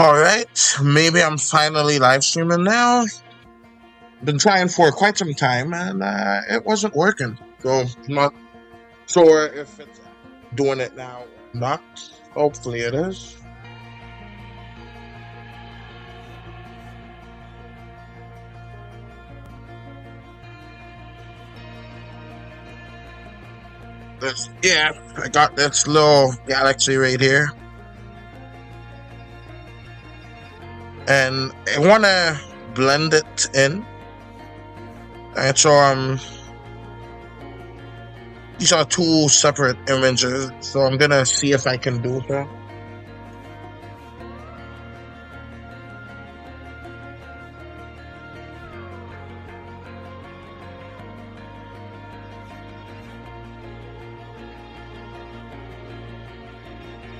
Alright, maybe I'm finally live streaming now. Been trying for quite some time and it wasn't working. So I'm not sure if it's doing it now or not. Hopefully it is. Yeah, I got this little galaxy right here. And I want to blend it in. And so these are two separate images, so I'm gonna see if I can do that.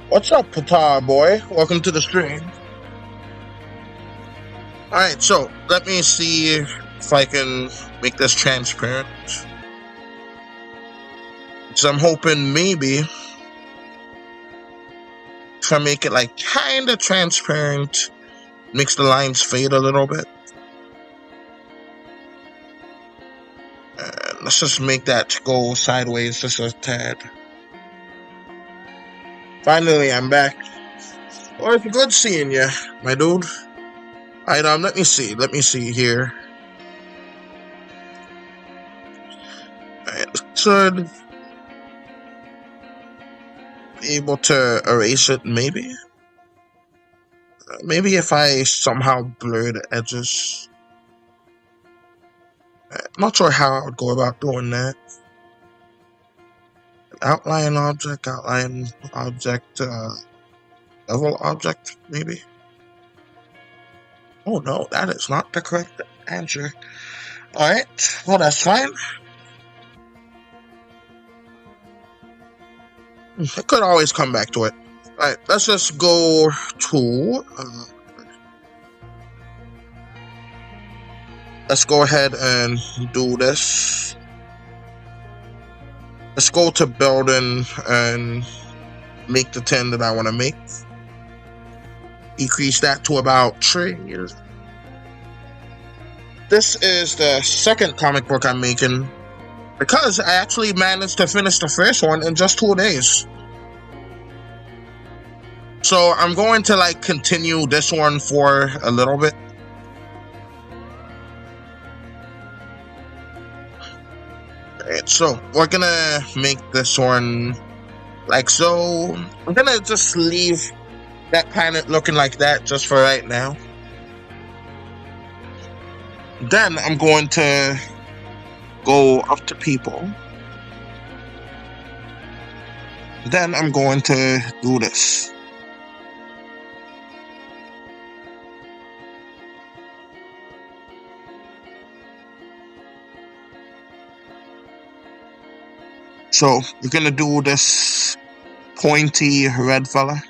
What's up, Pata boy? Welcome to the stream. Alright, so let me see if I can make this transparent. So I'm hoping maybe if I make it like kinda transparent, makes the lines fade a little bit. And let's just make that go sideways just a tad. Finally, I'm back. Well, it's good seeing you, my dude. Alright, let me see here. Alright, should be able to erase it, maybe? Maybe if I somehow blur the edges. I'm not sure how I would go about doing that. Outline object, level object, maybe? Oh no, that is not the correct answer. Alright, well that's fine. I could always come back to it. Alright, let's just go to... let's go ahead and do this. Let's go to building and make the 10 that I want to make. Decrease that to about 3 years. This is the second comic book I'm making because I actually managed to finish the first one in just 2 days. So I'm going to like continue this one for a little bit. Alright, so we're gonna make this one like so. I'm gonna just leave that planet looking like that just for right now. Then I'm going to go up to people. Then I'm going to do this. So we're gonna do this pointy red fella.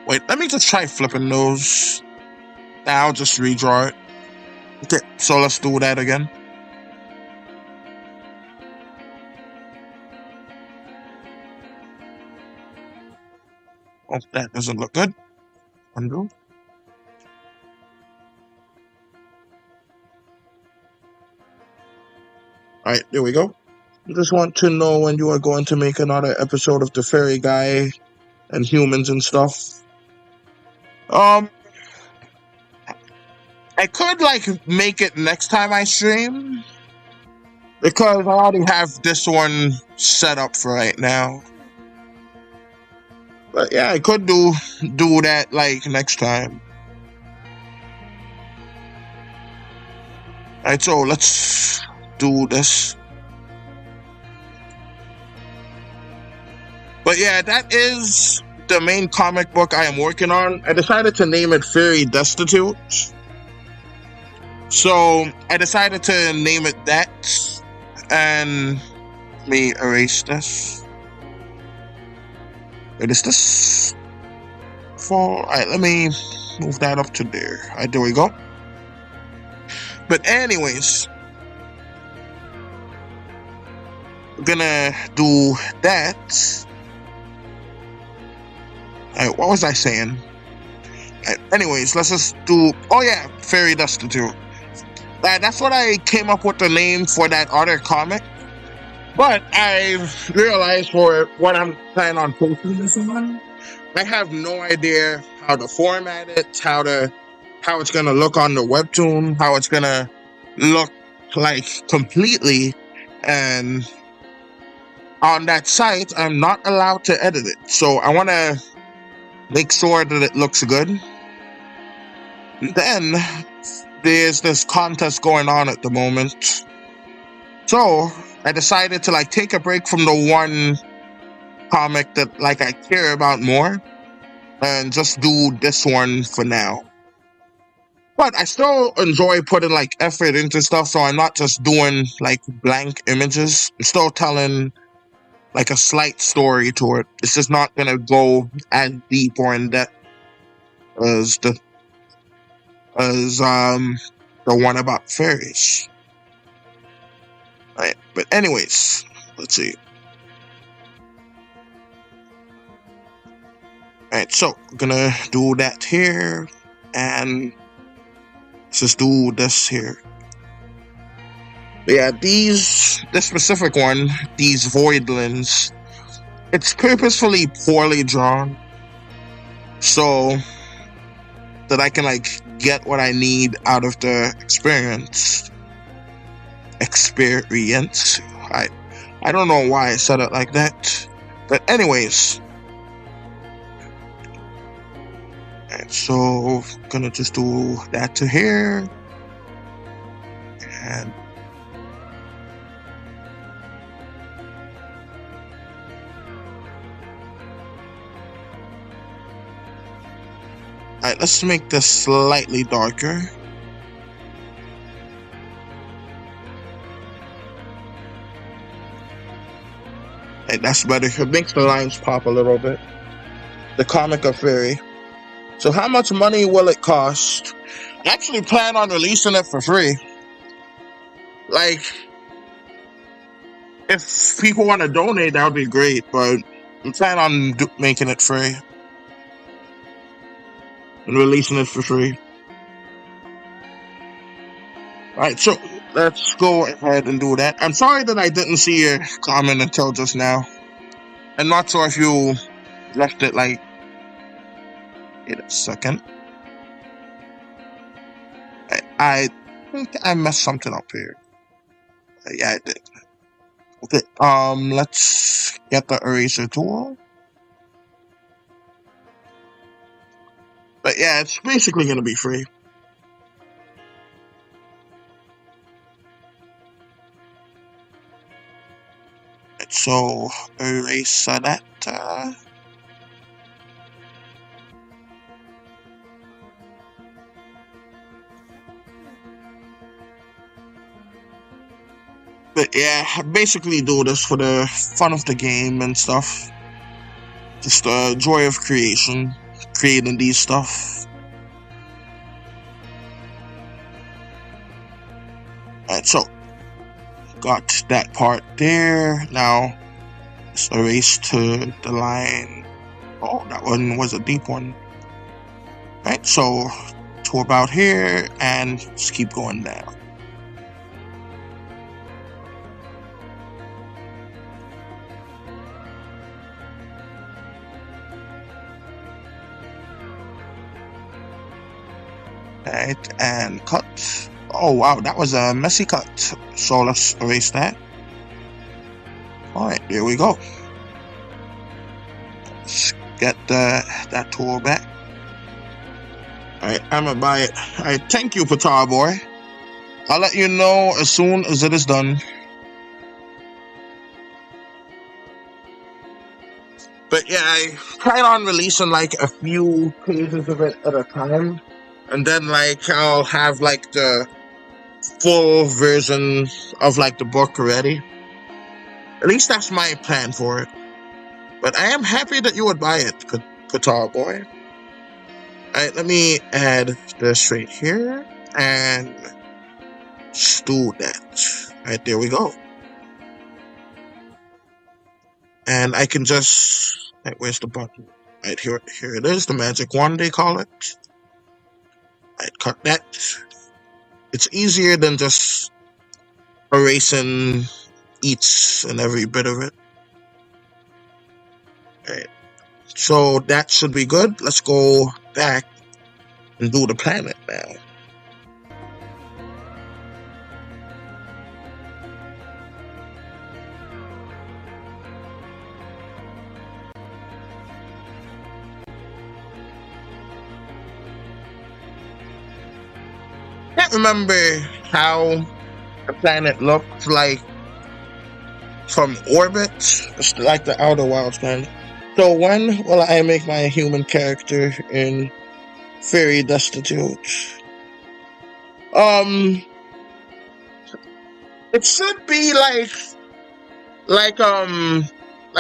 Wait, let me just try flipping those. Now I'll just redraw it. Okay, so let's do that again. Oh, that doesn't look good. Undo. Alright, there we go. I just want to know when you are going to make another episode of the fairy guy and humans and stuff. I could like make it next time I stream because I already have this one set up for right now. But yeah, I could do that like next time. Alright, so let's do this. But yeah, that is the main comic book I am working on. I decided to name it Fairy Destitute. So I decided to name it that. And let me erase this. Wait, is this for? Alright, let me move that up to there. Alright, there we go. But anyways, gonna do that. What was I saying? Anyways, let's just do. Oh yeah, Fairy Dust too. That's what I came up with the name for that other comic. But I realized for what I'm planning on posting this one, I have no idea how to format it, how it's gonna look on the webtoon, how it's gonna look like completely, and on that site I'm not allowed to edit it. So I want to make sure that it looks good. Then there's this contest going on at the moment, so I decided to take a break from the one comic that I care about more and just do this one for now. But I still enjoy putting effort into stuff, so I'm not just doing blank images. I'm still telling a slight story to it. It's just not gonna go as deep or in depth as the one about fairies. Right. But anyways, let's see. Alright, so I'm gonna do that here, and let's just do this here. But yeah, this specific one, these Voidlings, it's purposefully poorly drawn so that I can get what I need out of the experience. I don't know why I said it like that, but anyways. And so gonna just do that to here, and alright, let's make this slightly darker. Hey, that's better. It makes the lines pop a little bit. The comic of fairy. So how much money will it cost? I actually plan on releasing it for free. If people want to donate, that would be great, but I'm planning on making it free and releasing it for free. Alright, so let's go ahead and do that. I'm sorry that I didn't see your comment until just now. I'm not sure if you left it wait a second. I think I messed something up here. Yeah, I did. Okay, let's get the eraser tool. But yeah, it's basically gonna be free. So erase that. But yeah, I basically do this for the fun of the game and stuff. Just the joy of creating these stuff. Alright, so got that part there. Now let's erase to the line. Oh, that one was a deep one. Right, so to about here, and just keep going down. Right, and cut. Oh wow, that was a messy cut. So let's erase that. Alright, there we go. Let's get that tool back. Alright, I'm gonna buy it. Alright, thank you, Patar Boy. I'll let you know as soon as it is done. But yeah, I plan on releasing a few pages of it at a time. And then I'll have the full version of the book ready. At least that's my plan for it. But I am happy that you would buy it, Qatar Boy. Alright, let me add this right here and just do that. Alright, there we go. and I can just, right, where's the button? Right here it is, the magic wand they call it. I'd cut that. It's easier than just erasing each and every bit of it. Right. So that should be good. Let's go back and do the planet now. Can't remember how the planet looked like from orbit. It's like the Outer Wilds planet. So when will I make my human character in Fairy Destitute? It should be like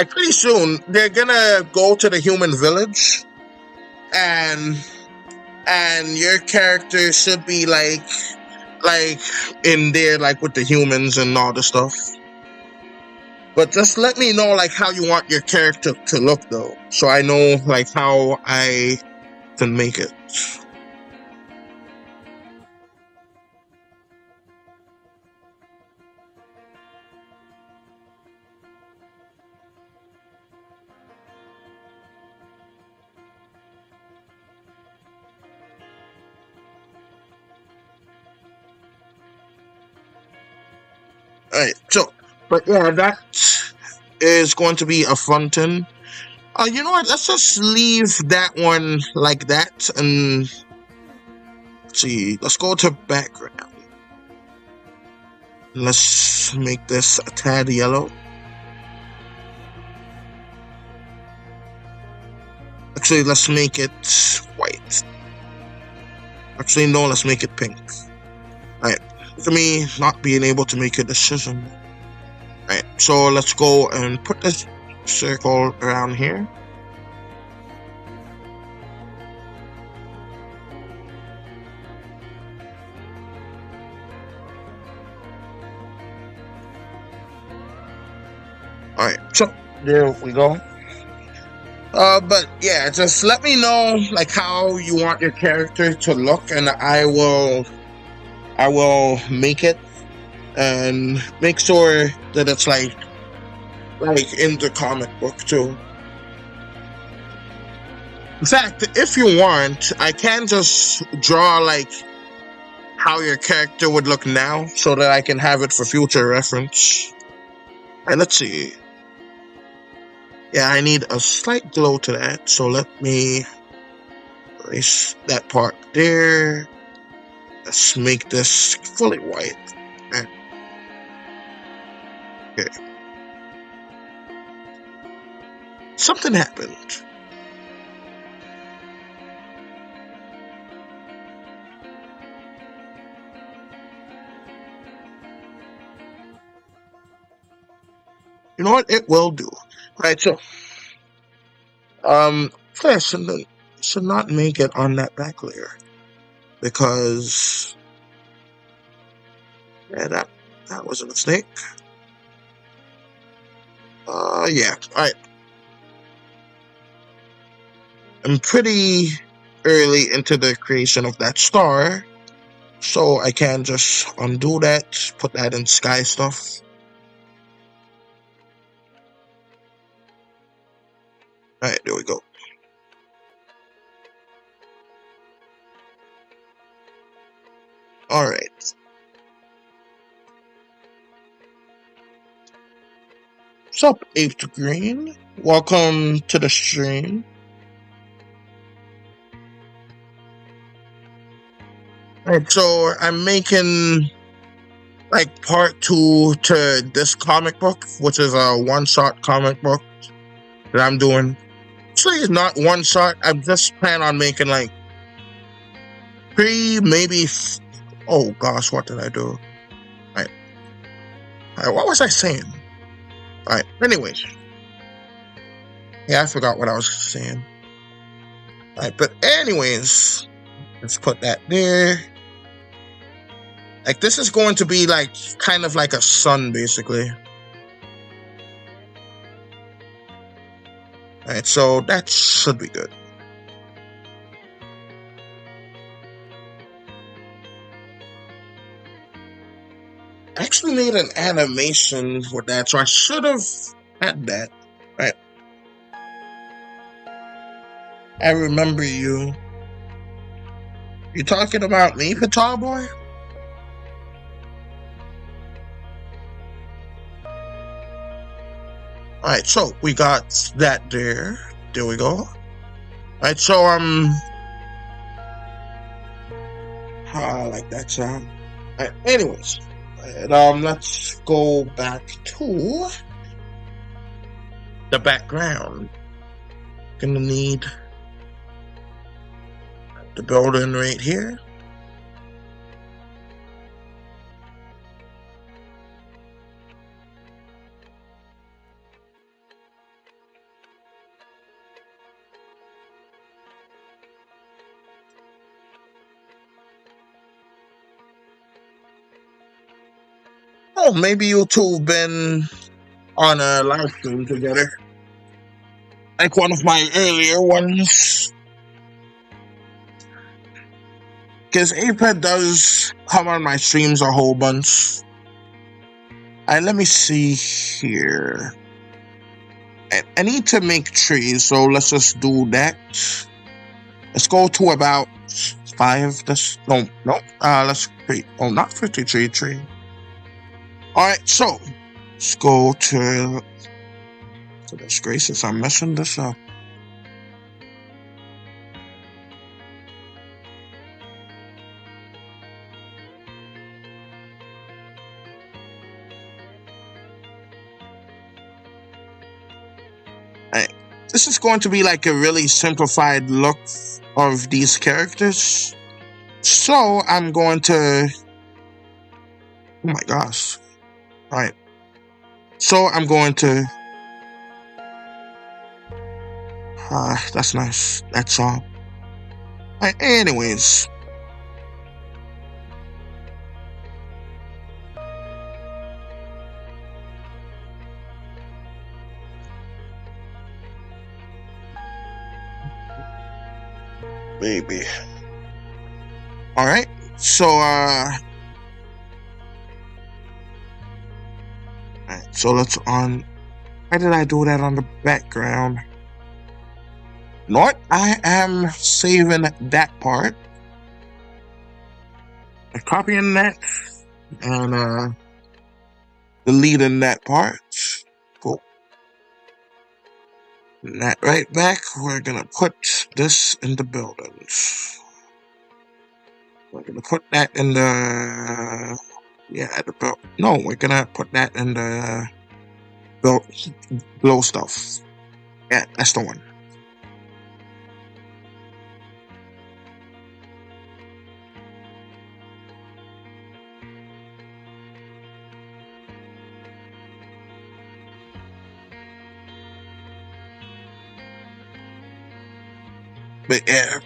pretty soon. They're gonna go to the human village, and your character should be like in there, like with the humans and all the stuff. But just let me know like how you want your character to look though, so I know like how I can make it. Alright, so, but yeah, that is going to be a fun thing. You know what? Let's just leave that one like that, and let's see. Let's go to background. Let's make this a tad yellow. Actually, let's make it white. Actually, no, let's make it pink. Alright, look at me not being able to make a decision. Alright, so let's go and put this circle around here. Alright, so there we go. But yeah, just let me know like how you want your character to look, and I will make it and make sure that it's like in the comic book too. In fact, if you want, I can just draw like how your character would look now, so that I can have it for future reference. And let's see. Yeah, I need a slight glow to that, so let me erase that part there. Let's make this fully white. Okay. Something happened. You know what? It will do. Right, so first, should not make it on that back layer, because yeah, that was a mistake. Yeah, alright. I'm pretty early into the creation of that star, so I can just undo that, put that in sky stuff. Alright, there we go. Alright. What's up, Ape Green? Welcome to the stream. Alright, so I'm making like part 2 to this comic book, which is a one-shot comic book that I'm doing. Actually, it's not one shot. I'm just planning on making like 3, maybe. Oh gosh, what did I do? Alright, what was I saying? Alright, anyways. Yeah, I forgot what I was saying. Alright, but anyways, let's put that there. Like, this is going to be like kind of like a sun, basically. Alright, so that should be good. I actually made an animation for that, so I should have had that. Right. I remember you. You talking about me, Patar Boy? Alright, so we got that there. There we go. Alright, so I like that sound. Alright, anyways. Let's go back to the background. Gonna need the building right here. Oh, maybe you two have been on a live stream together. Like one of my earlier ones. Because Ep.14 does come on my streams a whole bunch. And let me see here. I need to make trees, so let's just do that. Let's go to about 5. Let's create. Oh, not 53 tree. Alright, so let's go to. Goodness gracious, I'm messing this up. This is going to be like a really simplified look of these characters. So I'm going to. Oh my gosh. Alright. So I'm going to. That's nice. That's all. Alright, anyways. Baby. Alright, so alright, so let's on. Why did I do that on the background? You know what? I am saving that part. I'm copying that and deleting that part. Cool. And that right back, we're gonna put this in the buildings. We're gonna put that in the the build. No, we're gonna put that in the glow stuff. Yeah, that's the one. But yeah.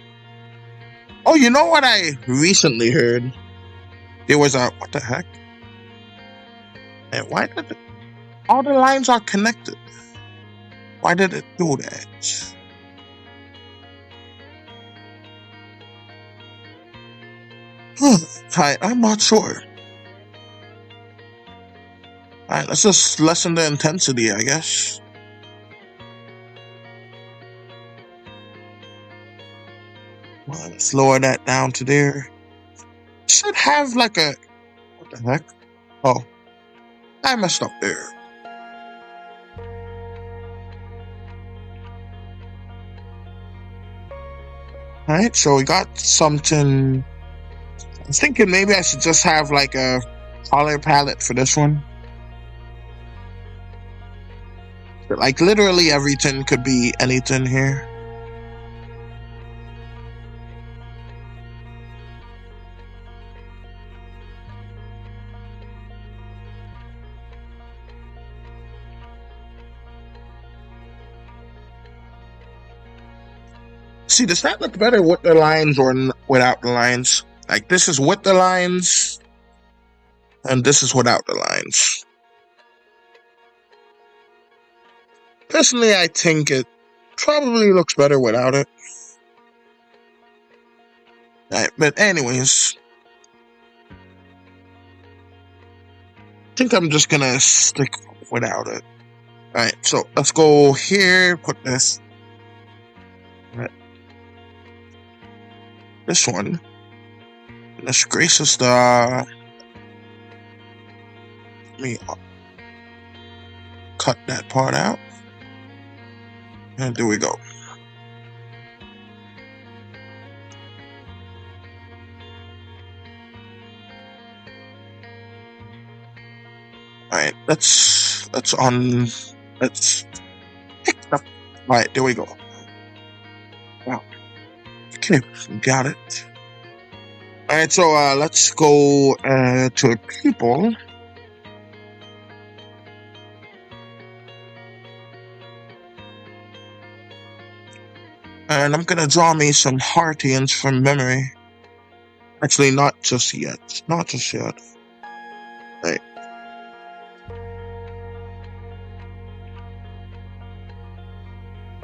Oh, you know what I recently heard? There was a what the heck? And why did all the lines are connected? Why did it do that? I'm not sure. Alright, let's just lessen the intensity, I guess. Well, let's lower that down to there. Should have like a. What the heck? Oh, I messed up there. Alright, so we got something. I was thinking maybe I should just have like a color palette for this one. But like literally everything could be anything here. See, does that look better with the lines or without the lines? Like this is with the lines, and this is without the lines. Personally, I think it probably looks better without it. Right, but anyways, I think I'm just gonna stick without it. Alright, so let's go here, put this. Right. This one. Let's gracious let me cut that part out. And there we go. Alright, let's pick it up. Alright, there we go. Wow. Okay, got it. Alright, so let's go to people. And I'm gonna draw me some Heartians from memory. Actually, not just yet. Not just yet. Right.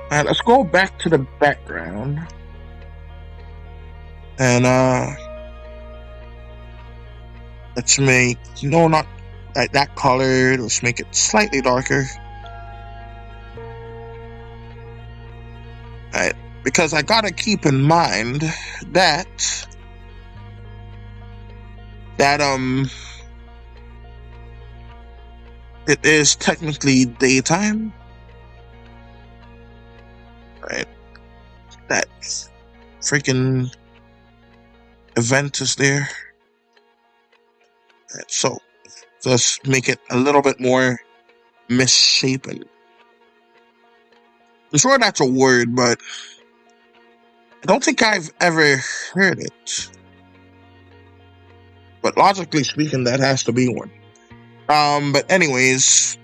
Alright, let's go back to the background. And let's make, not like that color. Let's make it slightly darker. Alright, because I gotta keep in mind that it is technically daytime. Right. That freaking event is there. Right, so let's make it a little bit more misshapen. I'm sure that's a word, but I don't think I've ever heard it. But logically speaking, that has to be one. But anyways,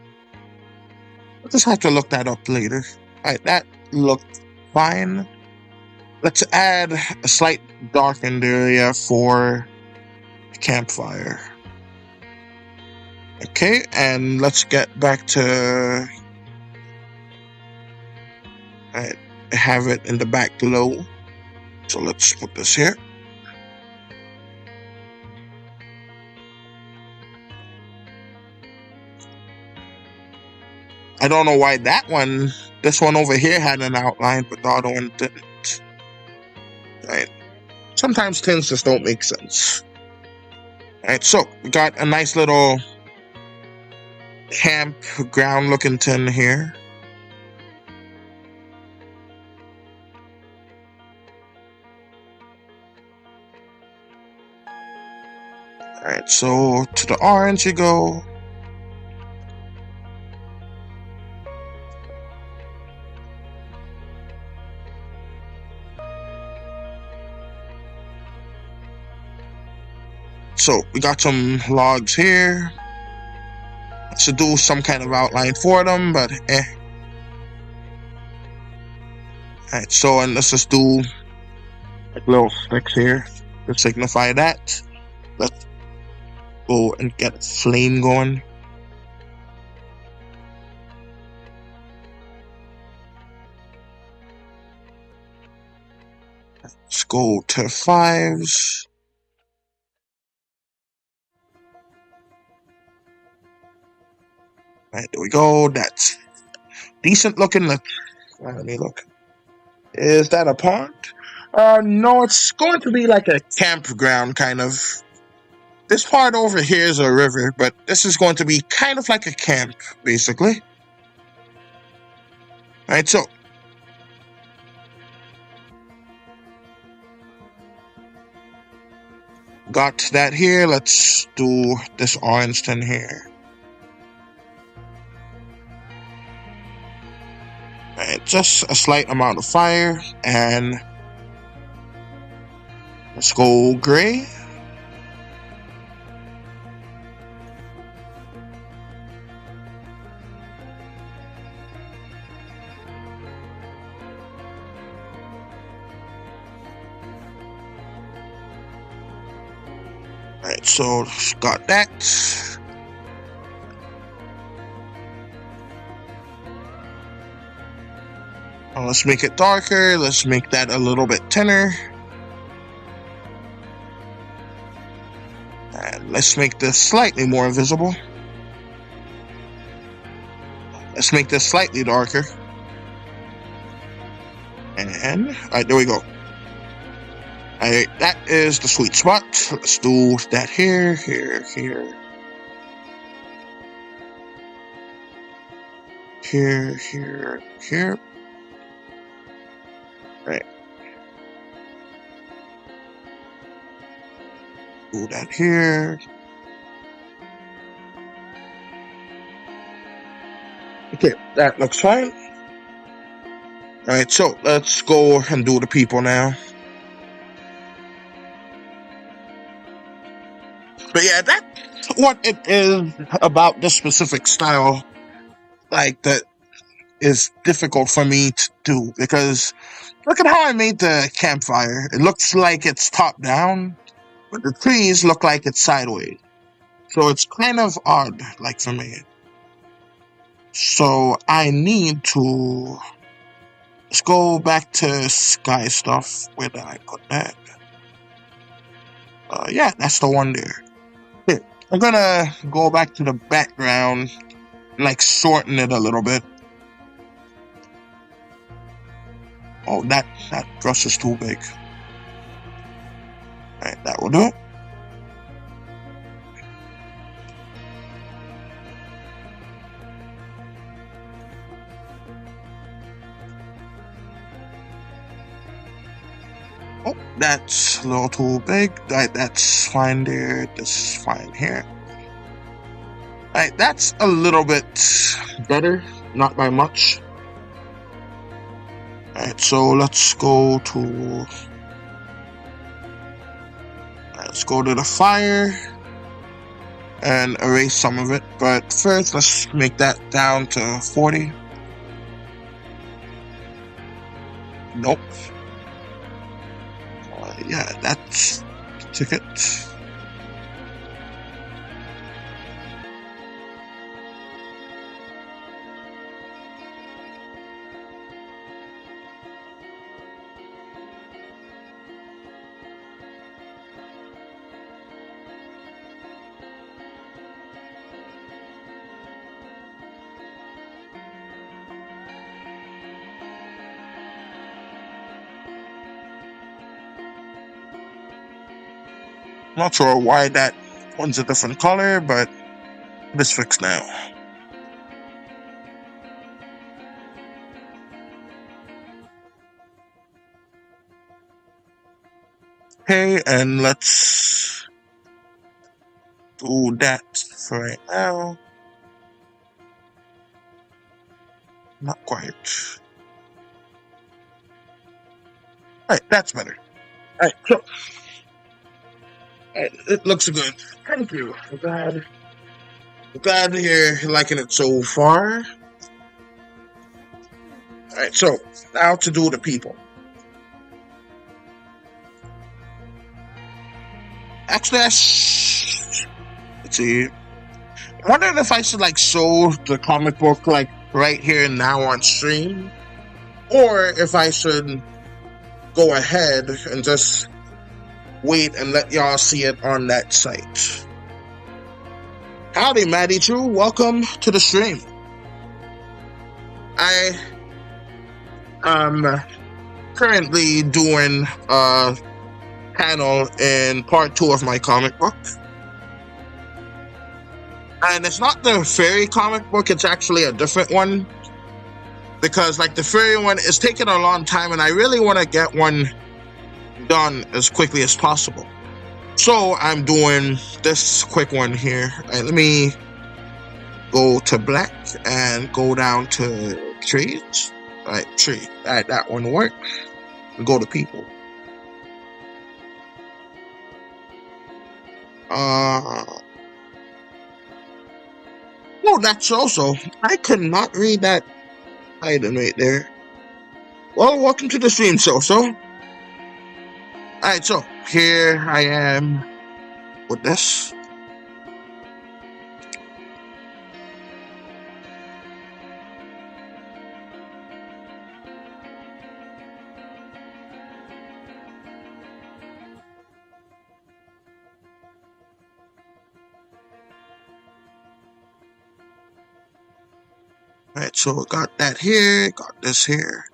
I'll just have to look that up later. Alright, that looked fine. Let's add a slight darkened area for the campfire. Okay, and let's get back to... Alright, have it in the back glow. So let's put this here. I don't know why this one over here had an outline, but the other one didn't. Right. Sometimes things just don't make sense. Alright, so we got a nice little campground looking tin here. Alright, so to the orange you go. So we got some logs here. Should do some kind of outline for them, but Alright, so and let's just do like little sticks here to signify that. Let's go and get a flame going. Let's go to 5s. Alright, there we go. That's decent looking. Let me look. Is that a pond? No, it's going to be like a campground, kind of. This part over here is a river, but this is going to be kind of like a camp, basically. Alright, so. Got that here. Let's do this orange tin here. Alright, just a slight amount of fire, and let's go gray. Alright, so got that. Let's make it darker. Let's make that a little bit thinner. And let's make this slightly more visible. Let's make this slightly darker. And, alright, there we go. Alright, that is the sweet spot. Let's do that here, here, here. Here, here, here. Right. Do that here. Okay, that looks fine. Alright, so let's go and do the people now. But yeah, that's what it is about this specific style. Like, that is difficult for me to do, because look at how I made the campfire. It looks like it's top down, but the trees look like it's sideways. So it's kind of odd, like, for me. So I need to... Let's go back to sky stuff. Where did I put that? Yeah, that's the one there. Here, I'm gonna go back to the background, like shorten it a little bit. Oh, that brush is too big. Alright, that will do it. Oh, that's a little too big. Alright, that's fine there. This is fine here. Alright, that's a little bit better. Not by much. Alright, so let's go to... Let's go to the fire and erase some of it. But first, let's make that down to 40. Nope. Yeah, that's the ticket. Not sure why that one's a different color, but it's fixed now. Okay, and let's do that for right now. Not quite. Alright, that's better. Alright, so it looks good. Thank you. I'm glad to hear you're liking it so far. Alright, so now to do the people. Actually, let's see. I wondered if I should like show the comic book like right here and now on stream, or if I should go ahead and just wait and let y'all see it on that site. Howdy, Maddie True. Welcome to the stream. I am currently doing a panel in part 2 of my comic book. And it's not the fairy comic book, it's actually a different one. Because like the fairy one is taking a long time and I really want to get one done as quickly as possible. So I'm doing this quick one here. Right, let me go to black and go down to trees. Right, tree. Alright, that one works. Go to people. Oh, that's also. I could not read that item right there. Well, welcome to the stream, so. Alright, so here I am with this. Right, so got that here, got this here.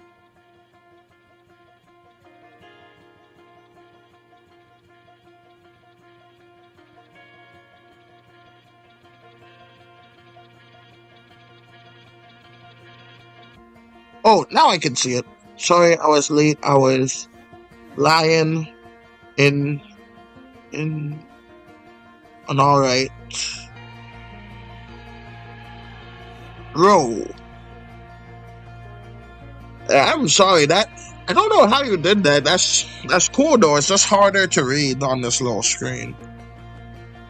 Oh, now I can see it. Sorry, I was late. I was lying in an alright row. I'm sorry that I don't know how you did that. That's cool though. It's just harder to read on this little screen.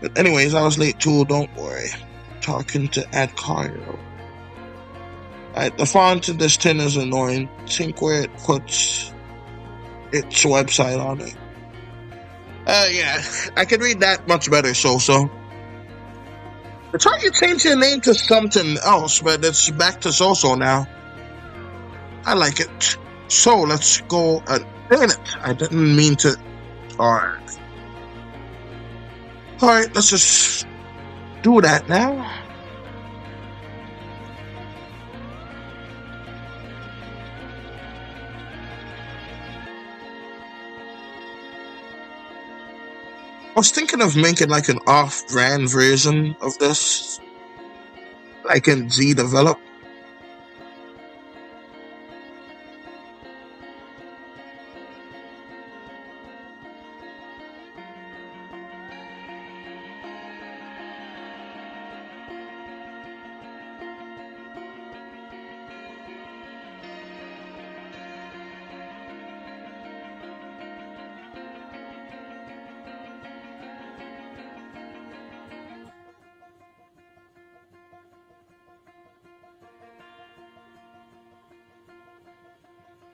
But anyways, I was late too. Don't worry. Talking to Ed Cairo. Alright, the font in this tin is annoying. Think where it puts its website on it. Yeah, I can read that much better. So. It's hard you change your name to something else, but it's back to so now. I like it. So let's go. Dang it! I didn't mean to. Alright, let's just do that now. I was thinking of making like an off-brand version of this, like in Z Develop.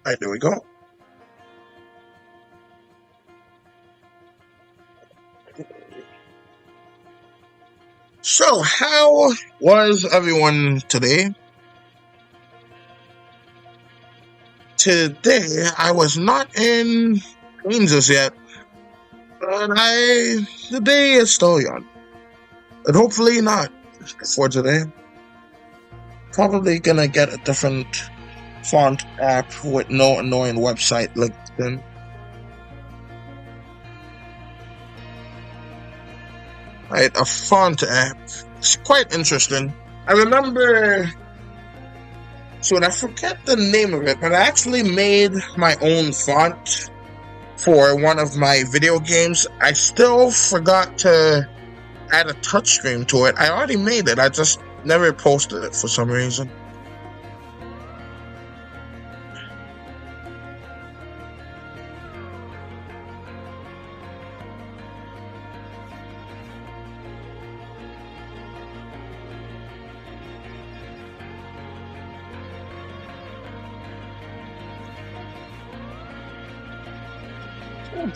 Alright, there we go. So, how was everyone today? Today, I was not in Kansas yet, but the day is still young. And hopefully not for today. Probably gonna get a different font app with no annoying website linked in. Right, a font app. It's quite interesting. I remember, so I forget the name of it, but I actually made my own font for one of my video games. I still forgot to add a touchscreen to it. I already made it, I just never posted it for some reason.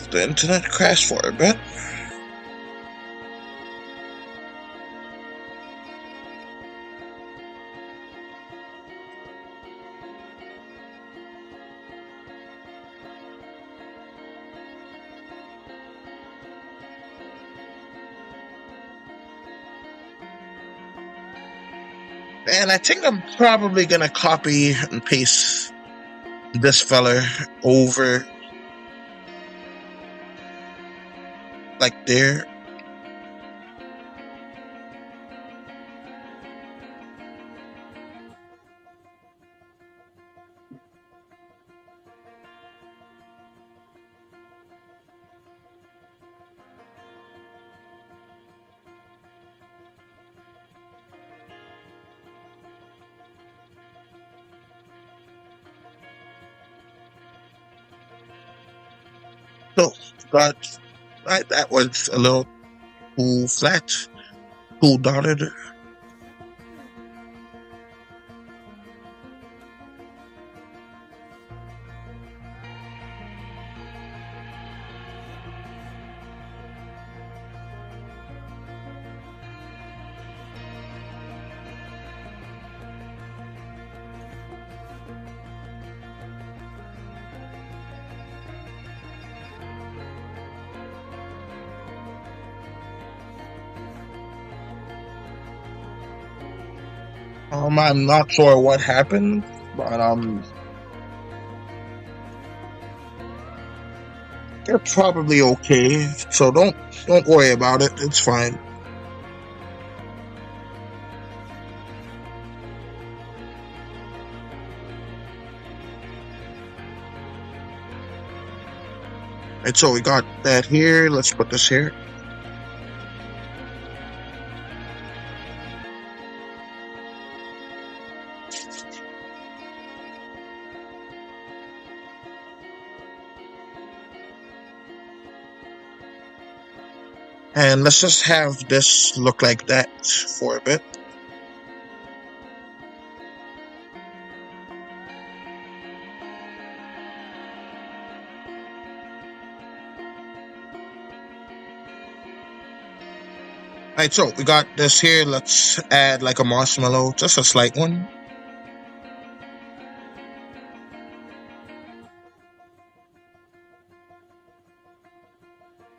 The internet crashed for a bit. And I think I'm probably gonna copy and paste this fella over like there. So, but that was a little too flat, too dotted. I'm not sure what happened, but they're probably okay. So don't worry about it. It's fine. Right, so we got that here. Let's put this here. And let's just have this look like that for a bit. Alright, so we got this here. Let's add like a marshmallow, just a slight one.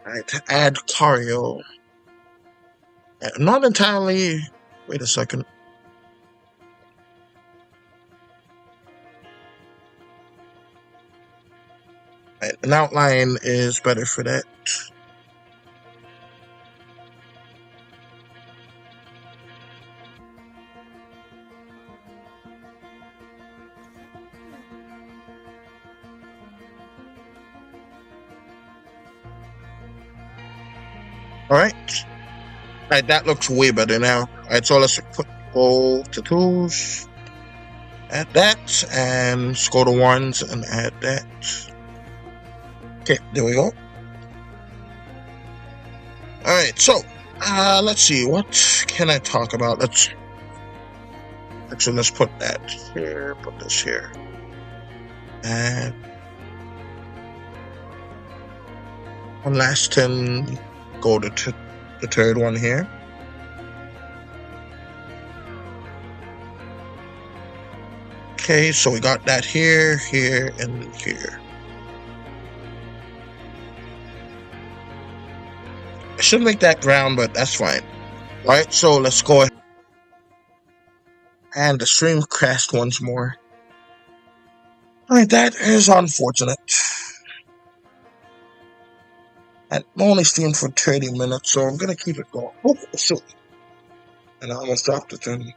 Alright, add Cario. Not entirely. Wait a second. Right, an outline is better for that. Alright. Alright, that looks way better now. Alright, so let's go to tools. Add that, and let's go to ones and add that. Okay, there we go. Alright, so let's see, what can I talk about? Let's put that here, put this here. And one last 10, go to the third one here. Okay, so we got that here, here, and here. I should make that brown, but that's fine. Alright, so let's go ahead. And the stream crashed once more. Alright, that is unfortunate. I only streamed for 30 minutes, so I'm gonna keep it going. Oh, shoot. And I almost dropped the thing.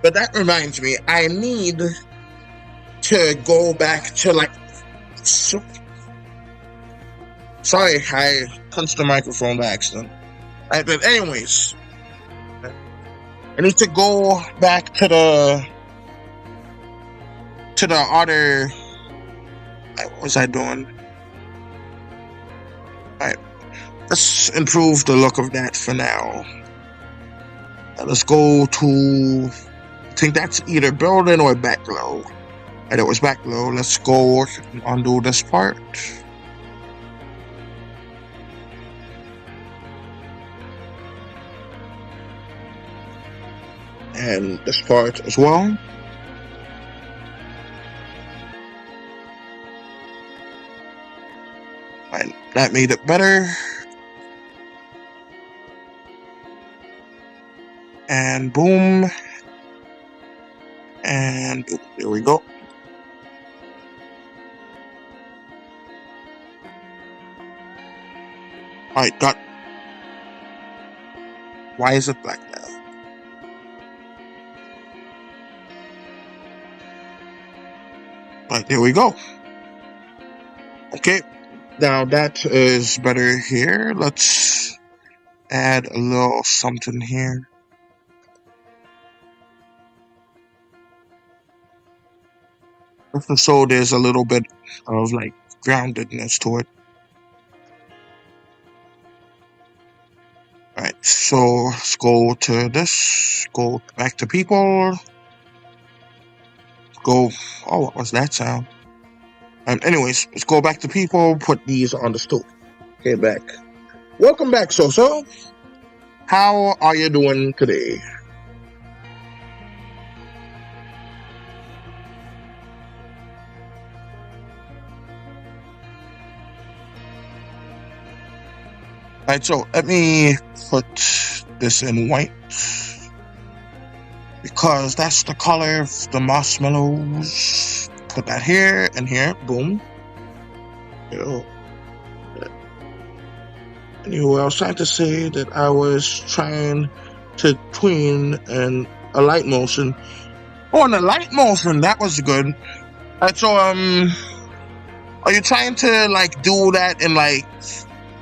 But that reminds me, I need to go back to like. Sorry, I punched the microphone by accident. Right, but anyways, I need to go back to the other. What was I doing? Alright, let's improve the look of that for now. Let's go to. I think that's either building or backglow. And it was backglow. Let's go and undo this part. And this part as well. And that made it better. And boom. And there we go. Alright, got. Why is it black now? Alright, there we go. Okay, now that is better here. Let's add a little something here. So there's a little bit of like groundedness to it. Alright, so let's go to this, go back to people, go, oh, what was that sound? Anyways, let's go back to people, put these on the stool. Okay, back. Welcome back, So. How are you doing today? Alright, so let me put this in white because that's the color of the marshmallows. Put that here and here. Boom. Anyway, I was trying to say that I was trying to tween and a light motion. Oh, and a light motion, that was good. Alright, so are you trying to like do that in like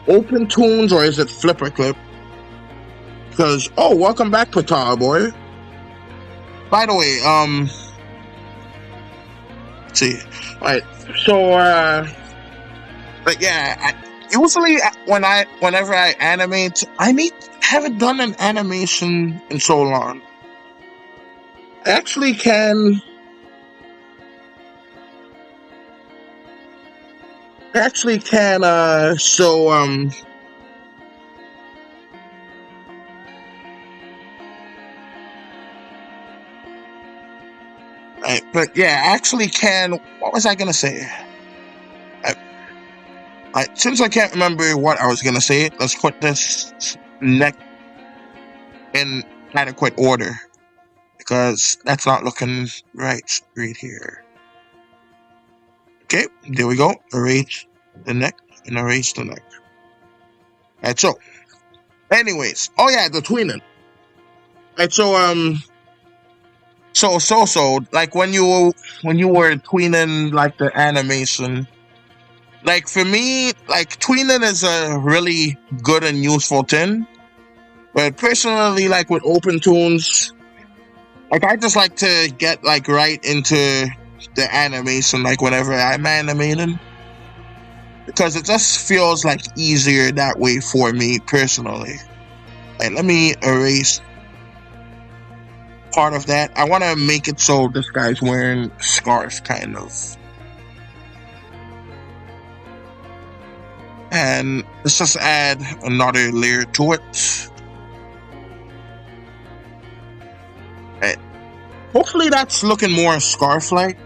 open tunes or is it flipper clip? Because welcome back, Patar boy. By the way, let's see. Alright, so but yeah, usually whenever I animate, haven't done an animation in so long. I actually can show but yeah, I actually can. What was I gonna say? Since I can't remember what I was gonna say, let's put this neck in adequate order because that's not looking right here. Okay, there we go. Erase the neck and erase the neck. Alright, so anyways, the tweening. Alright, so like when you were tweening like the animation, like for me, like tweening is a really good and useful thing. But personally, like with open tunes, like I just like to get like right into the animation, like whenever I'm animating, because it just feels like easier that way for me personally. Like, let me erase part of that. I want to make it so this guy's wearing scarf, kind of. And let's just add another layer to it. Right. Hopefully that's looking more scarf-like.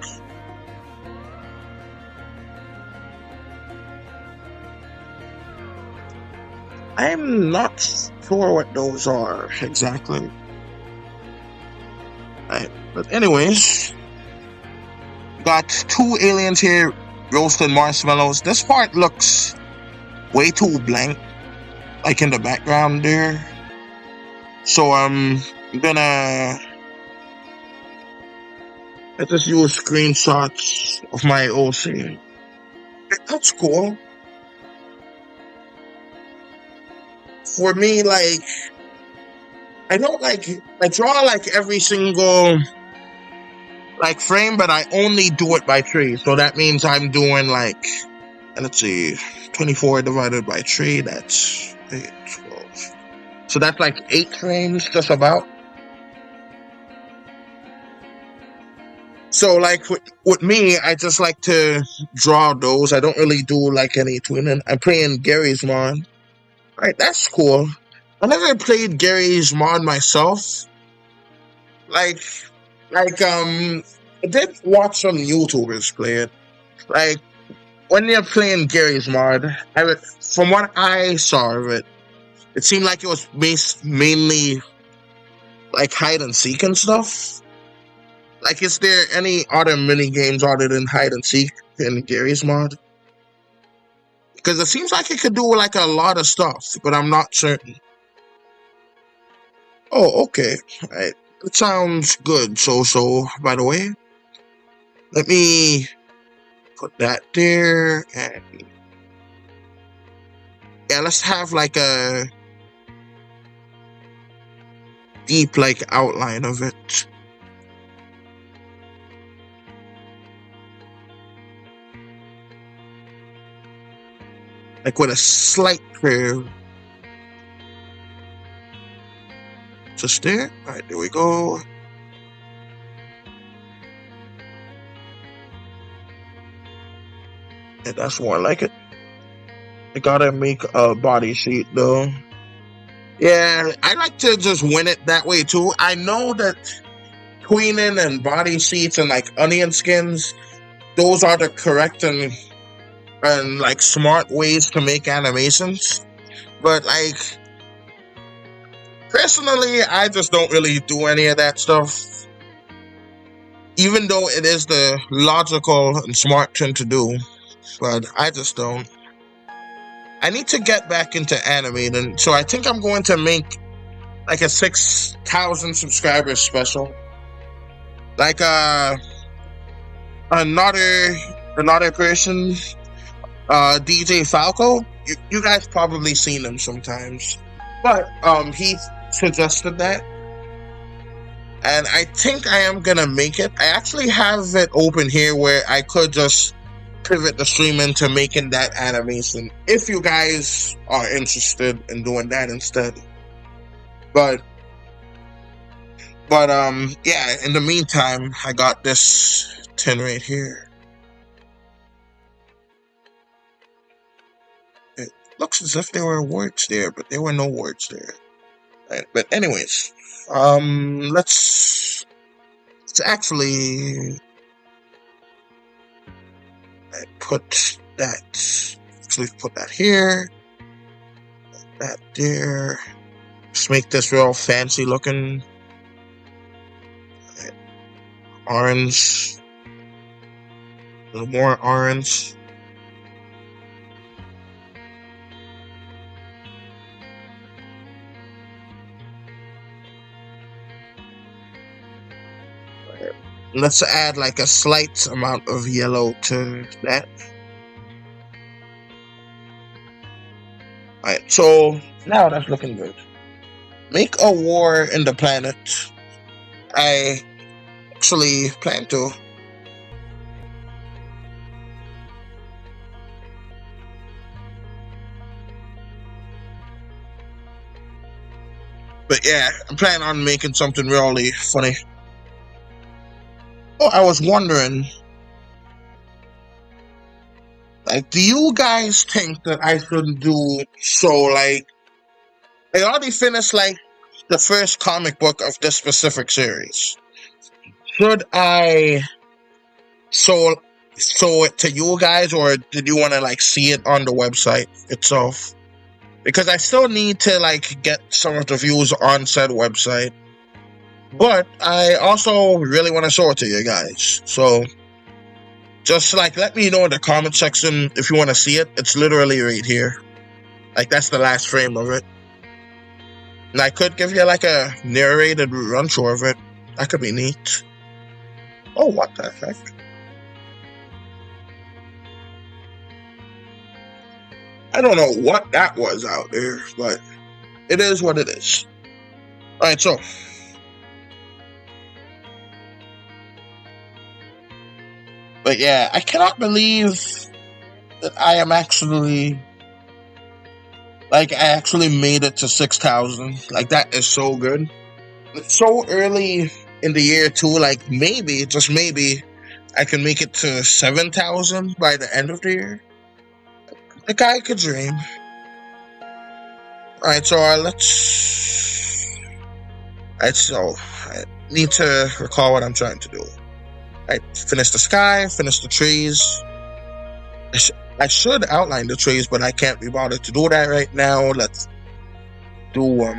I'm not sure what those are exactly. Right. But anyways, got two aliens here, roasted marshmallows. This part looks way too blank, like in the background there. So I'm gonna just use screenshots of my old scene. That's cool. For me, like, I don't I draw like every single like frame, but I only do it by 3. So that means I'm doing like, let's see, 24 divided by 3, that's 8, 12. So that's like 8 frames, just about. So like with me, I just like to draw those. I don't really do like any tweening. I'm playing Gary's mod. Right, that's cool. I never played Gary's mod myself. Like I did watch some YouTubers play it. Like when they're playing Gary's mod, from what I saw of it, it seemed like it was based mainly like hide and seek and stuff. Like, is there any other mini games other than hide and seek in Gary's mod? Because it seems like it could do like a lot of stuff, but I'm not certain. Oh, okay. Right. It sounds good. So, by the way, let me put that there. And yeah, let's have like a deep like outline of it. Like with a slight curve. Just there. Alright, there we go. Yeah, that's more like it. I gotta make a body sheet though. Yeah, I like to just win it that way too. I know that tweening and body sheets and like onion skins, those are the correct and like smart ways to make animations. But like personally, I just don't really do any of that stuff. Even though it is the logical and smart thing to do, but I just don't. I need to get back into animating, so I think I'm going to make like a 6,000 subscribers special. Like another person, DJ Falco. You guys probably seen him sometimes, but he suggested that, and I think I am gonna make it. I actually have it open here where I could just pivot the stream into making that animation if you guys are interested in doing that instead. But yeah, in the meantime, I got this tin right here. It looks as if there were words there, but there were no words there. Right, but anyways, let's actually put that. Actually, put that here. That there. Just make this real fancy looking. Orange. A little more orange. Let's add like a slight amount of yellow to that. Alright, so now that's looking good. Make a war in the planet. I actually plan to. But yeah, I'm planning on making something really funny. Oh, I was wondering, like, do you guys think that I should do so? Like, I already finished like the first comic book of this specific series. Should I show it to you guys, or did you want to like see it on the website itself? Because I still need to like get some of the views on said website, but I also really want to show it to you guys. So just like let me know in the comment section if you want to see it. It's literally right here. Like that's the last frame of it. And I could give you like a narrated run through of it. That could be neat. Oh, what the heck? I don't know what that was out there, but it is what it is. Alright, so. But yeah, I cannot believe that I am actually. Like, I actually made it to 6,000. Like, that is so good. It's so early in the year, too. Like, maybe, just maybe, I can make it to 7,000 by the end of the year. The guy could dream. Alright, so let's. Alright, so I need to recall what I'm trying to do. Alright, finish the sky, finish the trees. I should outline the trees, but I can't be bothered to do that right now. Let's do wait,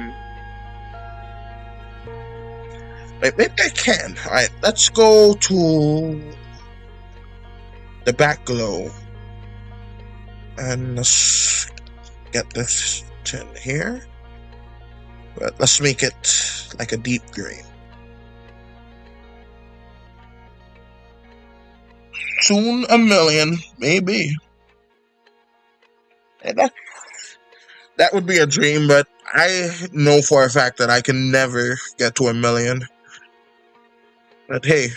maybe I can. Alright, let's go to the back glow. And let's get this tin here. But let's make it like a deep green. Soon 1,000,000, maybe. And that would be a dream, but I know for a fact that I can never get to 1,000,000. But hey,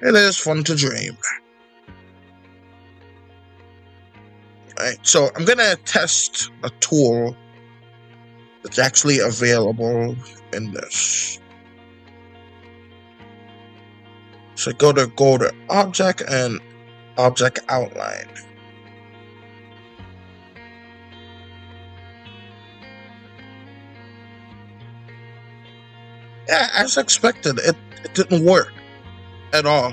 it is fun to dream. Alright, so I'm gonna test a tool that's actually available in this. So go to object and object outline. Yeah, as expected, it didn't work at all.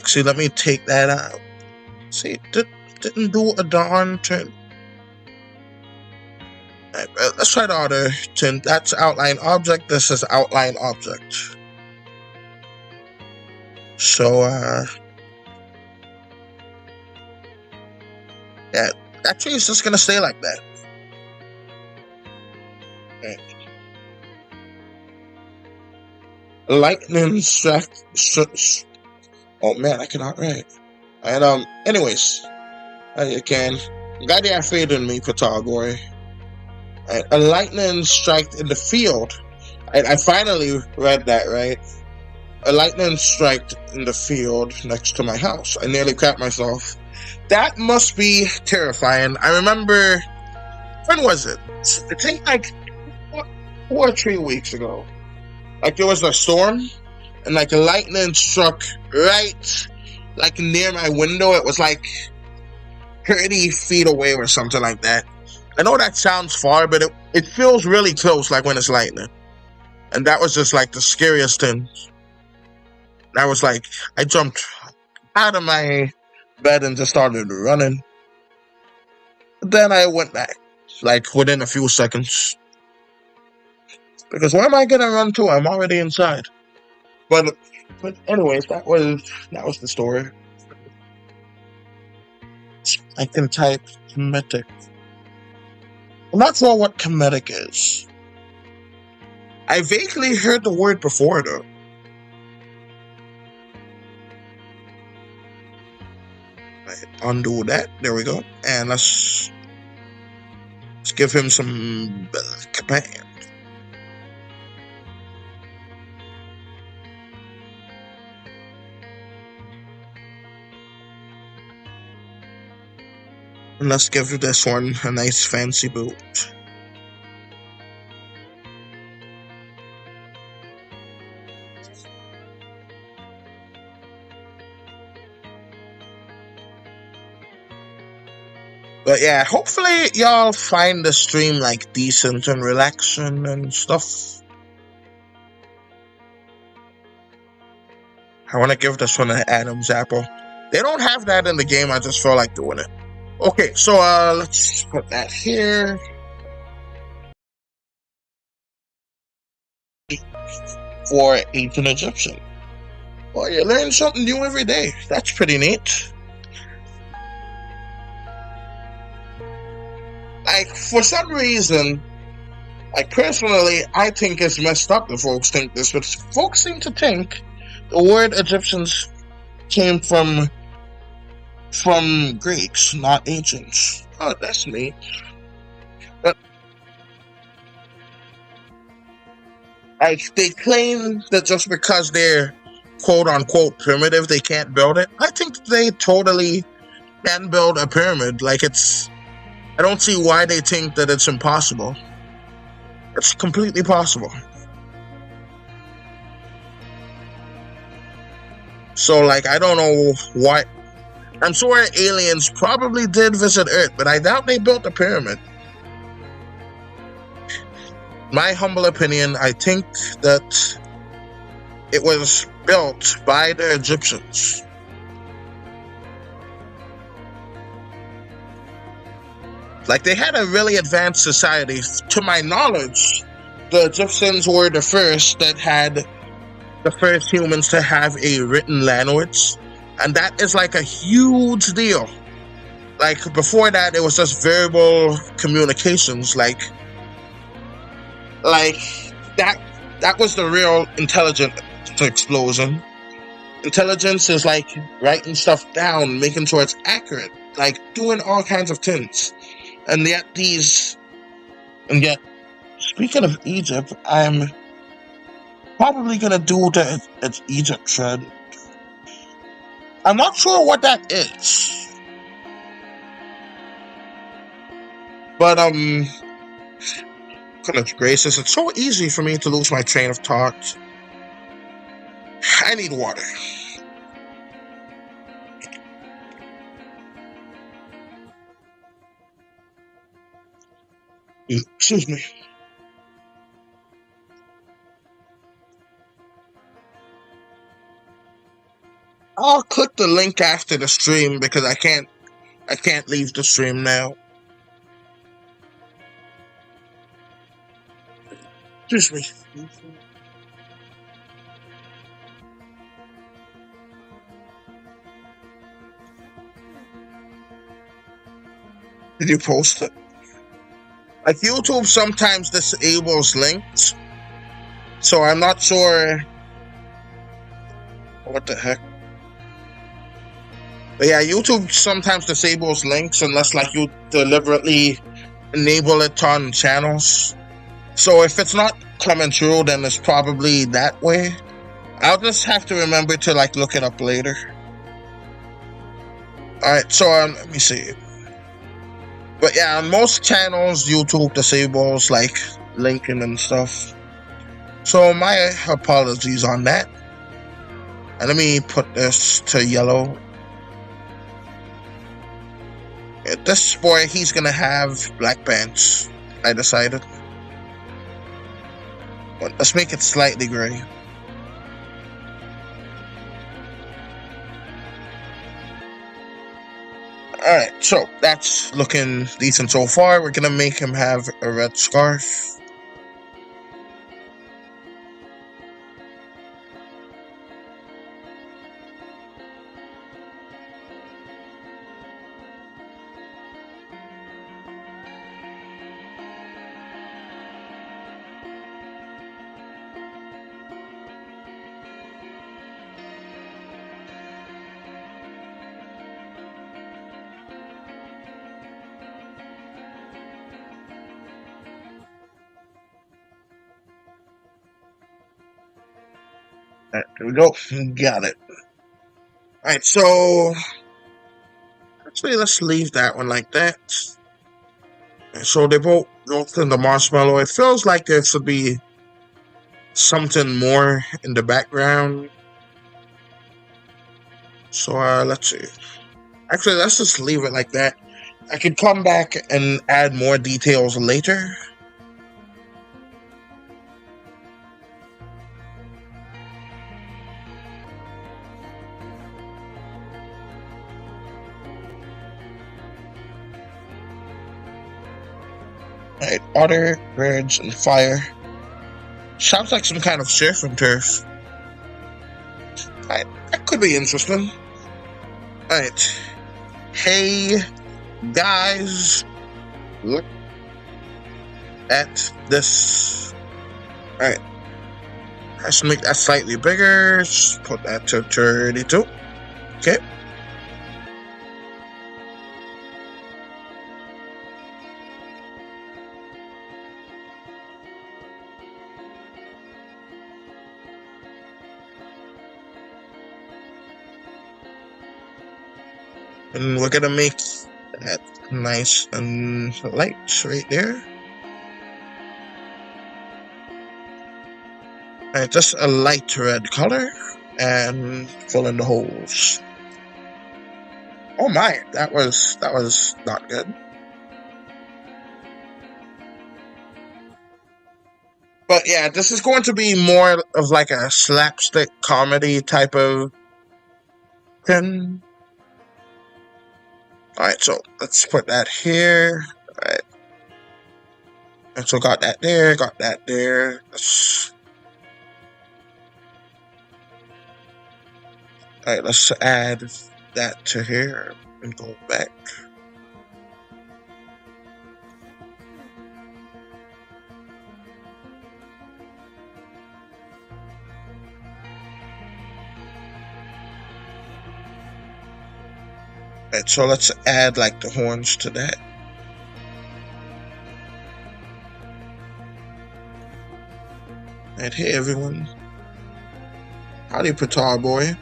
See, let me take that out. See, it didn't do a darn thing. Right, let's try the other thing. That's outline object. This is outline object. So, yeah, actually, it's just gonna stay like that. Right. Lightning strike. Oh man, I cannot write. And anyways, again, Gadia faded me, Pythagoras. A lightning strike in the field. I finally read that right. A lightning strike in the field next to my house. I nearly crapped myself. That must be terrifying. I remember, when was it? I think like 4 or 3 weeks ago. Like there was a storm, and like lightning struck right, like near my window. It was like 30 feet away or something like that. I know that sounds far, but it feels really close, like when it's lightning. And that was just like the scariest thing. I was like, I jumped out of my bed and just started running. Then I went back, like within a few seconds. Because where am I gonna run to? I'm already inside. But anyways, that was the story. I can type comedic. I'm not sure what comedic is. I vaguely heard the word before though. Right, undo that. There we go. And let's give him some command. And let's give this one a nice fancy boot. But yeah, hopefully y'all find the stream like decent and relaxing and stuff. I want to give this one an Adam's apple. They don't have that in the game. I just feel like doing it. Okay, so let's put that here. For Ancient Egyptian. Well, you learn something new every day. That's pretty neat. Like, for some reason, like personally, I think it's messed up that folks think this, but folks seem to think the word Egyptians came from Greeks, not ancients. Oh, that's neat. But like they claim that just because they're quote unquote primitive, they can't build it. I think they totally can build a pyramid. Like I don't see why they think that it's impossible. It's completely possible. So like I don't know why. I'm sure aliens probably did visit Earth, but I doubt they built a pyramid. My humble opinion, I think that it was built by the Egyptians. Like they had a really advanced society. To my knowledge, the Egyptians were the first humans to have a written language. And that is like a huge deal. Like before that, it was just verbal communications. Like that was the real intelligent explosion. Intelligence is like writing stuff down, making sure it's accurate, like doing all kinds of things. And yet speaking of Egypt, I'm probably gonna do the Egypt thread. I'm not sure what that is. But goodness gracious, it's so easy for me to lose my train of thought. I need water. Excuse me. I'll click the link after the stream because I can't leave the stream now. Excuse me. Did you post it? Like YouTube sometimes disables links, so I'm not sure what the heck. But yeah, YouTube sometimes disables links unless like you deliberately enable it on channels. So if it's not coming through, then it's probably that way. I'll just have to remember to like look it up later. Alright, so let me see. But yeah, on most channels, YouTube disables like linking and stuff. So my apologies on that. And let me put this to yellow. At this boy, he's gonna have black pants, I decided. But let's make it slightly gray. Alright, so that's looking decent so far. We're gonna make him have a red scarf. Alright, there we go. Got it. Alright, so actually let's leave that one like that. And so they both in the marshmallow. It feels like there should be something more in the background. So let's see. Actually, let's just leave it like that. I can come back and add more details later. Alright, water, birds, and fire. Sounds like some kind of surf and turf. Alright, that could be interesting. Alright. Hey, guys. Look at this. Alright. Let's make that slightly bigger. Just put that to 32. Okay. And we're gonna make that nice and light right there. Alright, just a light red color and fill in the holes. Oh my, that was not good. But yeah, this is going to be more of like a slapstick comedy type of thing. Alright, so let's put that here. Alright. And so got that there, got that there. Alright, let's add that to here and go back. Alright, so let's add like the horns to that. And hey everyone. Howdy Patar boy.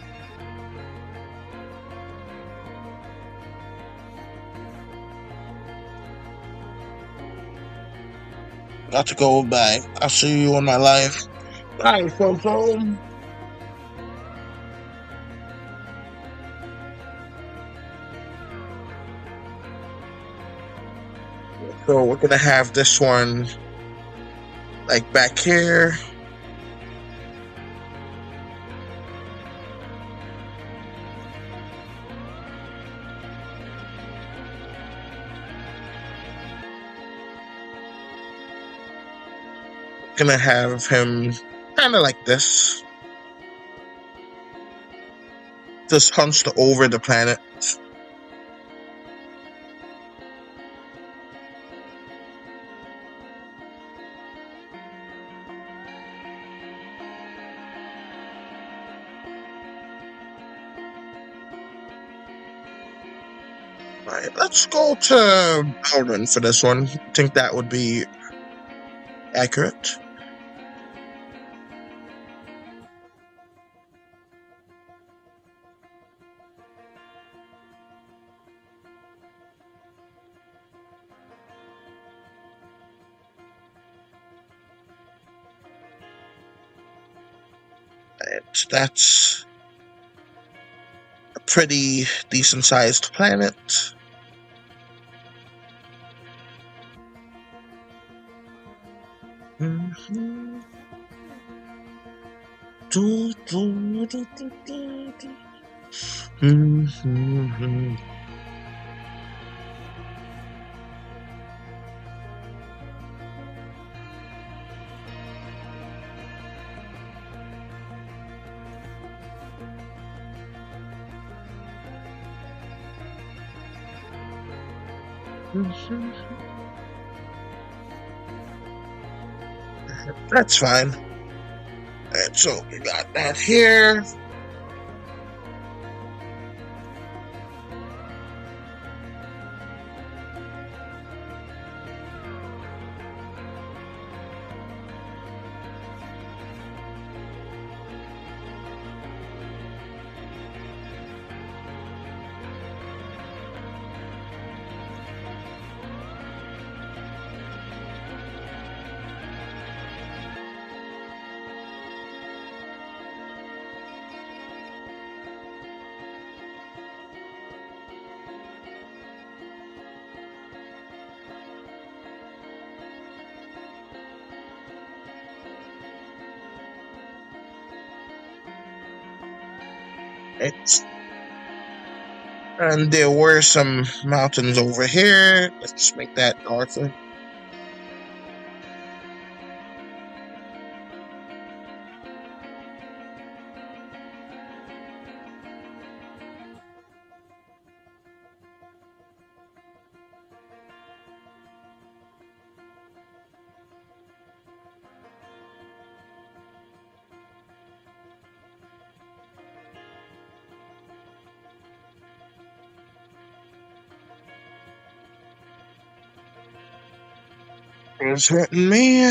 Got to go back. I'll see you on my live. Bye, folks. Home. So we're gonna have this one like back here. gonna have him kind of like this, just hunched over the planet. Right, let's go to Alden for this one. I think that would be accurate. Right, that's a pretty decent sized planet. Mhm. Do, do, do, do, do, do. Mhm. That's fine. Alright, so we got that here. It's, and there were some mountains over here. Let's make that darker. It's hurting me.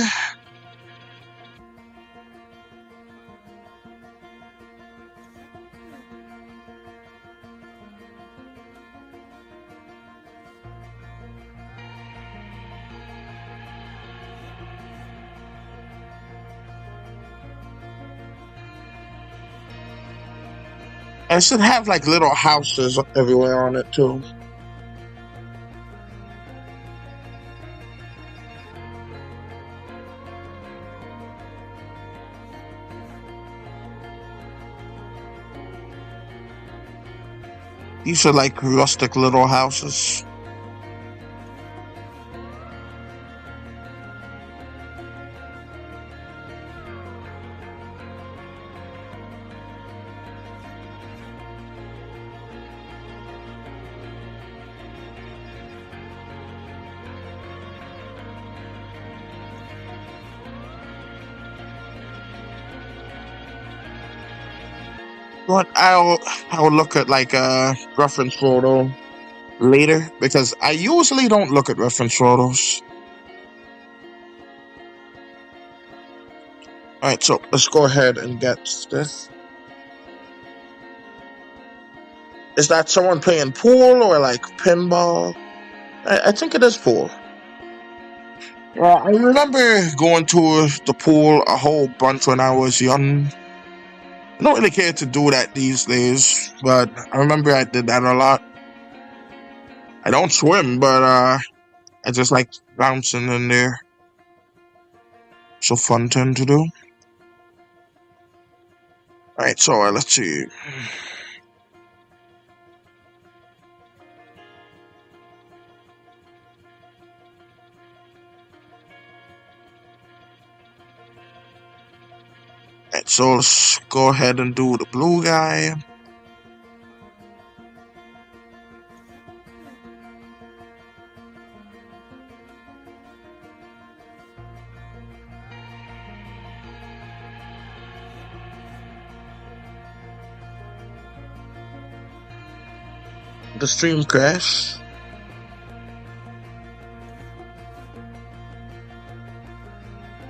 I should have like little houses everywhere on it too. These are like rustic little houses. But I'll look at like a reference photo later because I usually don't look at reference photos. Alright, so let's go ahead and get this. Is that someone playing pool or like pinball? I think it is pool. Yeah, I remember going to the pool a whole bunch when I was young. I don't really care to do that these days, but I remember I did that a lot. I don't swim, but I just like bouncing in there. It's a fun thing to do. Alright, so let's see. Alright, so let's go ahead and do the blue guy. The stream crash.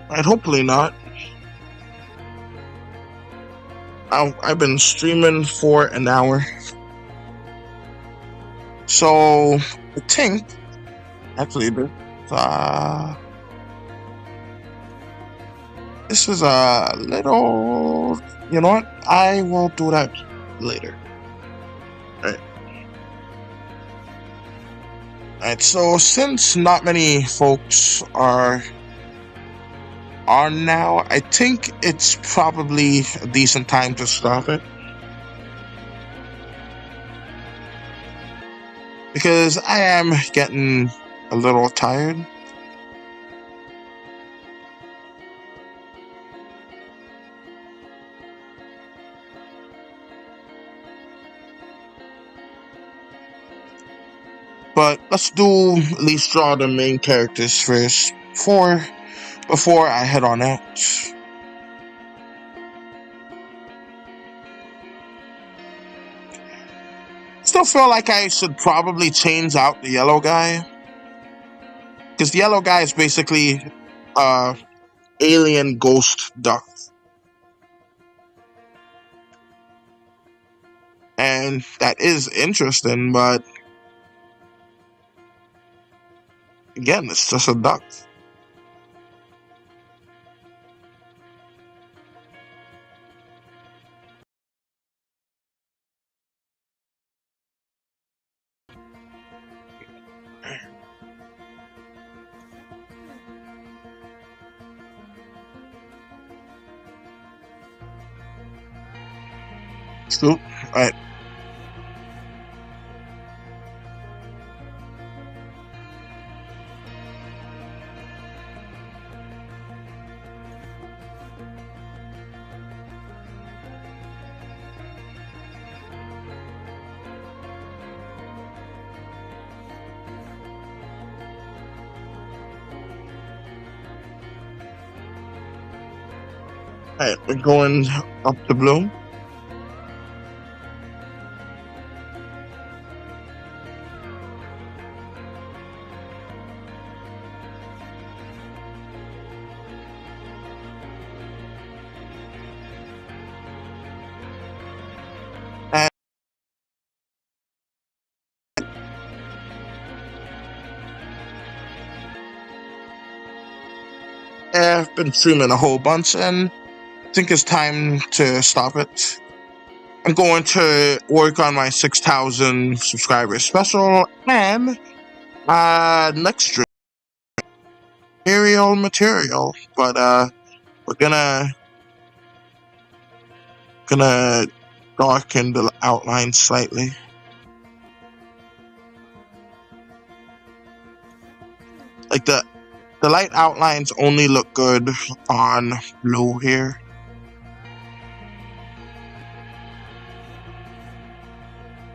Alright, hopefully not. I've been streaming for an hour. So, I think, actually, this is a little, you know what? I will do that later. Alright, so since not many folks are on now, I think it's probably a decent time to stop it. Because I am getting a little tired. But let's do at least draw the main characters first before I head on out. Still feel like I should probably change out the yellow guy. Because the yellow guy is basically alien ghost duck. And that is interesting, but again, it's just a duck. Scoop. Alright. Alright, we're going up the blue. I've been streaming a whole bunch, and I think it's time to stop it. I'm going to work on my 6,000 subscribers special, and next stream, material. But we're gonna darken the outline slightly. Like the light outlines only look good on blue here.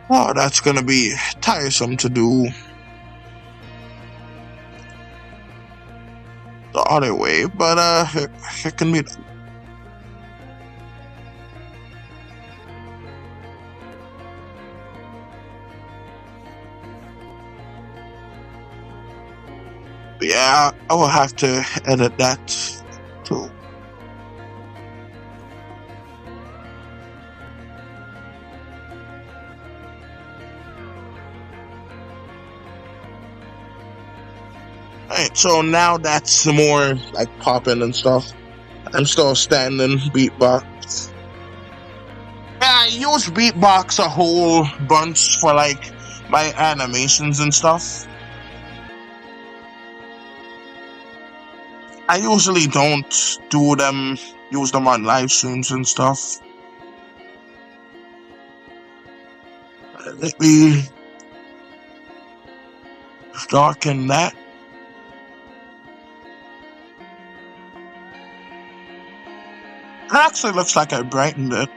Oh, that's gonna be tiresome to do the other way, but it can be done. Yeah, I will have to edit that too. Alright, so now that's more like popping and stuff. I'm still standing beatbox. Yeah, I use beatbox a whole bunch for like my animations and stuff. I usually don't use them on live streams and stuff. Let me darken that. actually looks like I brightened it.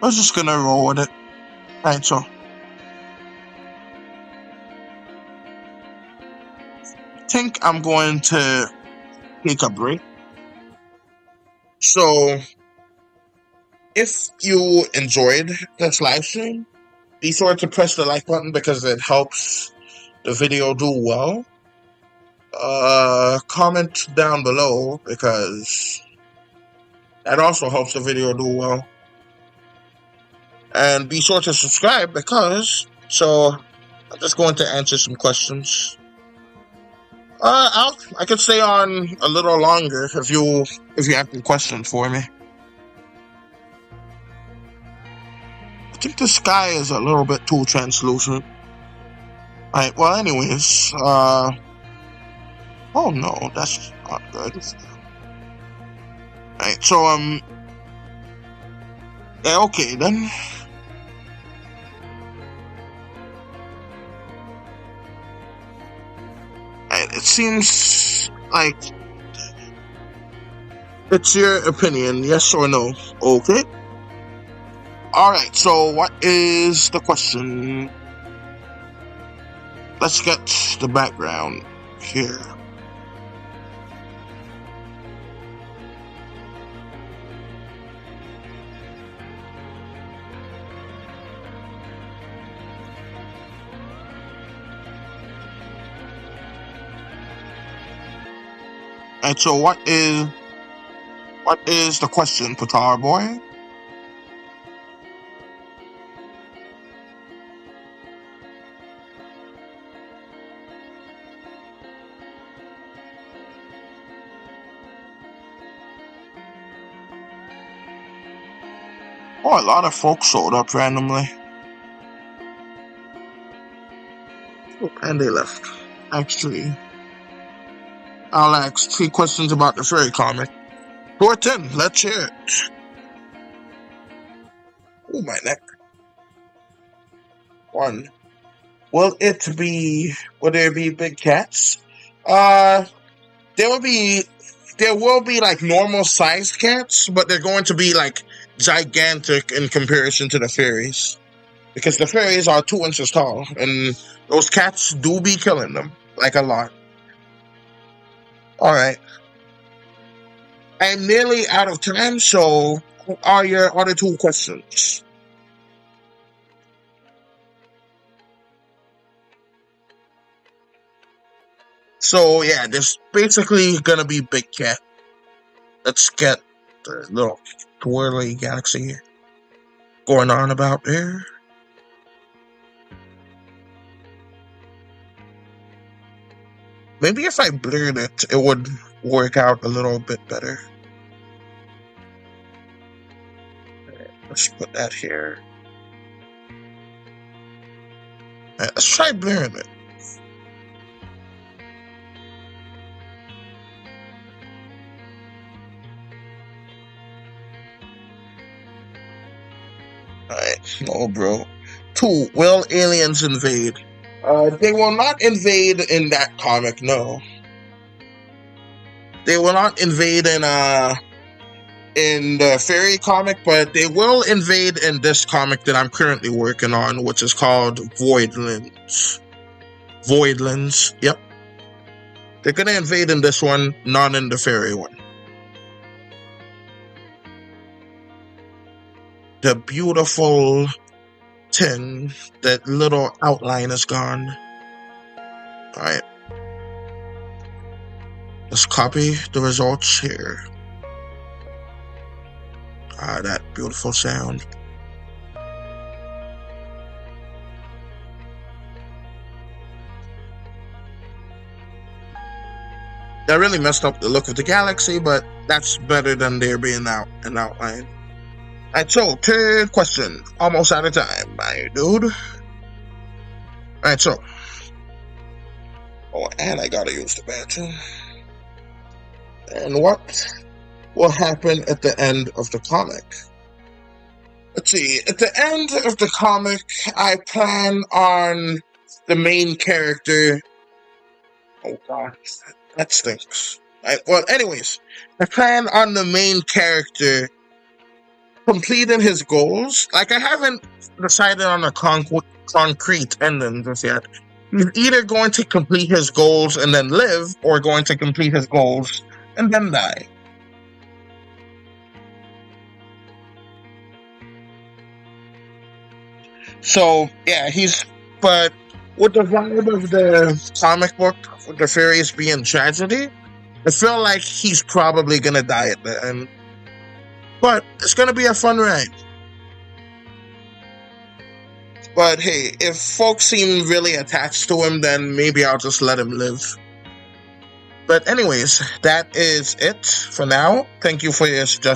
I was just gonna roll with it. Alright, so I think I'm going to take a break. So if you enjoyed this live stream, be sure to press the like button because it helps the video do well. Comment down below because that also helps the video do well. And be sure to subscribe because, so I'm just going to answer some questions. I could stay on a little longer if you have some questions for me. I think the sky is a little bit too translucent. Alright, well anyways, oh no, that's not good. Alright, so yeah, okay then. It seems like it's your opinion, yes or no. Okay. Alright, so what is the question? Let's get the background here. And so what is the question, Patar Boy? Oh, a lot of folks showed up randomly. Oh, and they left. Actually, I'll ask 3 questions about the fairy comic. 14, let's hear it. Oh, my neck. 1. Will there be big cats? There will be like normal sized cats, but they're going to be like gigantic in comparison to the fairies. Because the fairies are 2 inches tall, and those cats do be killing them, like a lot. Alright. I'm nearly out of time, so what are your other 2 questions? So yeah, there's basically gonna be big cat. Let's get the little twirly galaxy going on about there. Maybe if I blurred it, it would work out a little bit better. Let's put that here. Let's try blurring it. Alright, no bro. 2, will aliens invade? They will not invade in that comic, no. They will not invade in the fairy comic, but they will invade in this comic that I'm currently working on, which is called Voidlings. Voidlings, yep. They're gonna invade in this one, not in the fairy one. The beautiful thing, that little outline is gone. Alright. Let's copy the results here. That beautiful sound. That really messed up the look of the galaxy, but that's better than there being an outline. Alright, so 3rd question. Almost out of time, my dude. Alright, so. Oh, and I gotta use the bathroom. And what will happen at the end of the comic? Let's see. At the end of the comic, I plan on the main character. Oh god, that stinks. Well, anyways, I plan on the main character completing his goals. Like, I haven't decided on a concrete ending just yet. He's either going to complete his goals and then live, or going to complete his goals and then die. So yeah, but with the vibe of the comic book, with the fairies being tragedy, I feel like he's probably gonna die at the end. But it's gonna be a fun ride. But hey, if folks seem really attached to him, then maybe I'll just let him live. But anyways, that is it for now. Thank you for your suggestion.